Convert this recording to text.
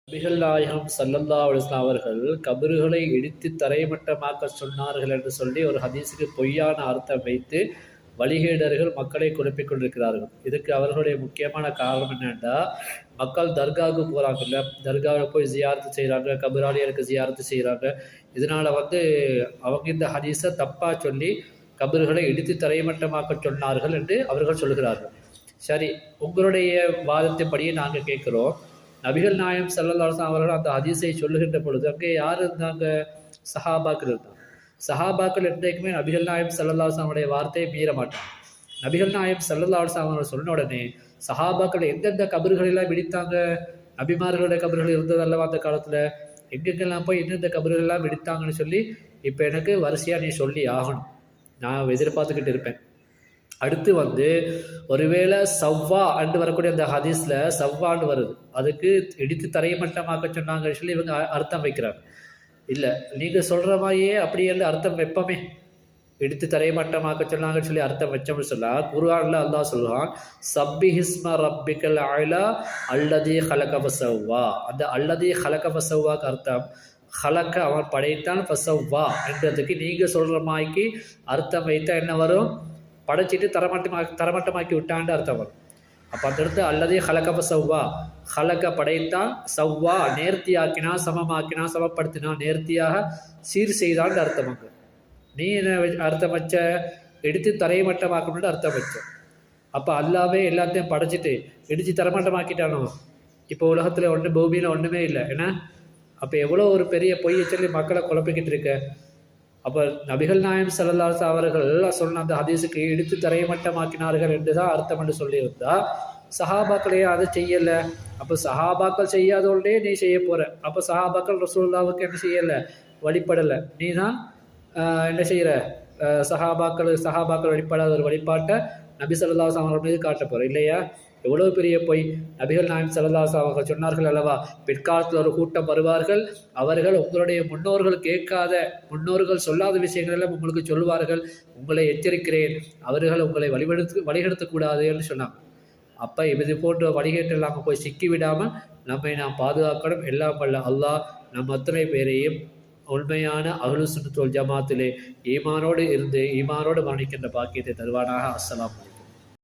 நபிகள் நாயகம் ஸல்லல்லாஹு அலைஹி வஸல்லம் அவர்கள் கபறுகளை இடித்து தரைமட்டமாக்க சொன்னார்கள் என்று சொல்லி ஒரு ஹதீஸுக்கு பொய்யான அர்த்தம் வைத்து வழிகேடர்கள் மக்களை குழப்பிக் கொண்டிருக்கிறார்கள். இதுக்கு அவர்களுடைய முக்கியமான காரணம் என்னென்னா, மக்கள் தர்காவுக்கு போகிறாங்கல்ல, தர்காவில் போய் ஜியாரத்து செய்கிறாங்க, கபராளியருக்கு ஜியாரத்து செய்கிறாங்க. இதனால் அவங்க இந்த ஹதீஸை தப்பாக சொல்லி கபறுகளை இடித்து தரைமட்டமாக்க சொன்னார்கள் என்று அவர்கள் சொல்கிறார்கள். சரி, உங்களுடைய வாதத்தின்படியே நாங்கள் கேட்குறோம், நபிகள் நாயகம் ஸல்லல்லாஹு அலைஹி வஸல்லம் அவர்கள் அந்த ஹதீஸை சொல்லுகின்ற பொழுது அங்கே யார் இருந்தாங்க? சஹாபாக்கள் இருந்தாங்க. சஹாபாக்கள் என்றைக்குமே நபிகள் நாயகம் ஸல்லல்லாஹு அலைஹி வஸல்லம் வார்த்தையை மீற மாட்டாங்க. நபிகள் நாயகம் ஸல்லல்லாஹு அலைஹி வஸல்லம் அவர்கள் சொன்ன உடனே சஹாபாக்கள் எந்தெந்த கபறுகளெல்லாம் இடித்தாங்க? நபிமார்களுடைய கபறுகள் இருந்தது அல்லவா அந்த காலத்தில், எங்கெங்கெல்லாம் போய் எந்தெந்த கபறுகளெல்லாம் இடித்தாங்கன்னு சொல்லி இப்போ எனக்கு வரிசையாக நீ சொல்லி ஆகணும். நான் எதிர்பார்த்துக்கிட்டு இருப்பேன். அடுத்து ஒருவேளை சவ்வா அண்டு வரக்கூடிய அந்த ஹதீஸில் சவ்வாண்டு வருது, அதுக்கு இடித்து தரைமட்டமாக்க சொன்னாங்கன்னு சொல்லி இவங்க அர்த்தம் வைக்கிறாங்க. இல்லை, நீங்கள் சொல்கிற மாதிரியே அப்படியே அர்த்தம் வைப்போமே. இடித்து தரைமட்டமாக்க சொன்னாங்கன்னு சொல்லி அர்த்தம் வச்சோம்னு சொன்னால் குர்ஆனில் அல்லாஹ் சொல்லுவான், சப்பி ஹிஸ்ம ரப்பிக்கல் அலா அல்லதி ஹலக ஃபஸவ்வா. அந்த அல்லதி ஹலக ஃபஸவ்வாக்கு அர்த்தம் ஹலக்க அவன் படைத்தான், ஃபஸவ்வா என்றதுக்கு நீங்கள் சொல்கிற மாதிரிக்கு அர்த்தம் வைத்தா என்ன வரும்? படைச்சிட்டு தரமட்டமாக்கி விட்டான்னு அர்த்தம் வரும். அப்போ அந்த இடத்துல அல்லதே ஹலக ஃபஸவ்வா, ஹலக்க படைத்தான், சவ்வா நேர்த்தியாக்கினா, சமமாக்கினா, சமப்படுத்தினா, நேர்த்தியாக சீர் செய்தான்னு அர்த்தம். அங்கே நீ என்ன அர்த்தம் வச்ச? எடுத்து தரைமட்டமாக்கணும்னு அர்த்தம் வச்ச. அப்போ அல்லாவே எல்லாத்தையும் படைச்சிட்டு இடித்து தரமட்டமாக்கிட்டானோ? இப்போ உலகத்தில் ஒன்று, பூமியில் ஒன்றுமே இல்லை என்ன? அப்போ எவ்வளோ ஒரு பெரிய பொய்யை சொல்லி மக்களை குழப்பிக்கிட்டு இருக்க. அப்போ நபிகள் நாயகம் ஸல்லல்லாஹு அலைஹி அவர்கள் சொன்ன அந்த ஹதீஸுக்கு இடித்து தரைமட்டமாக்கினார்கள் என்று தான் அர்த்தம் என்று சொல்லியிருந்தா, சஹாபாக்களே அதை செய்யலை. அப்போ சஹாபாக்கள் செய்யாதோடனே நீ செய்ய போகிற. அப்போ சஹாபாக்கள் ரசூலுல்லாஹ்வுக்கு என்ன செய்யலை? வழிபடலை. நீ தான் என்ன செய்கிற? சஹாபாக்கள் வழிபடாத ஒரு வழிபாட்டை நபி ஸல்லல்லாஹு அலைஹி வஸல்லம் மீது காட்ட போகிற இல்லையா? எவ்வளோ பெரிய பொய்! நபிகள் நாயகம் ஸல்லல்லாஹு அலைஹி வஸல்லம் அவர்கள் சொன்னார்கள் அல்லவா, பிற்காலத்தில் ஒரு கூட்டம் வருவார்கள், அவர்கள் உங்களுடைய முன்னோர்கள் கேட்காத, முன்னோர்கள் சொல்லாத விஷயங்களெல்லாம் உங்களுக்கு சொல்லுவார்கள், உங்களை எச்சரிக்கிறேன், அவர்கள் உங்களை வழிகெடுத்தக்கூடாது என்று சொன்னாங்க. அப்போ இது போன்ற வழிகேட்டெல்லாம் போய் சிக்கிவிடாமல் நம்மை நாம் பாதுகாக்கணும். எல்லாம் வல்ல அல்லாஹ் நம் அத்தனை பேரையும் உண்மையான அஹ்லுஸ் சுன்னத் வல் ஜமாத்திலே ஈமானோடு இருந்து ஈமானோடு மரணிக்கின்ற பாக்கியத்தை தருவானாக. அஸ்ஸலாமு அலைக்கும்.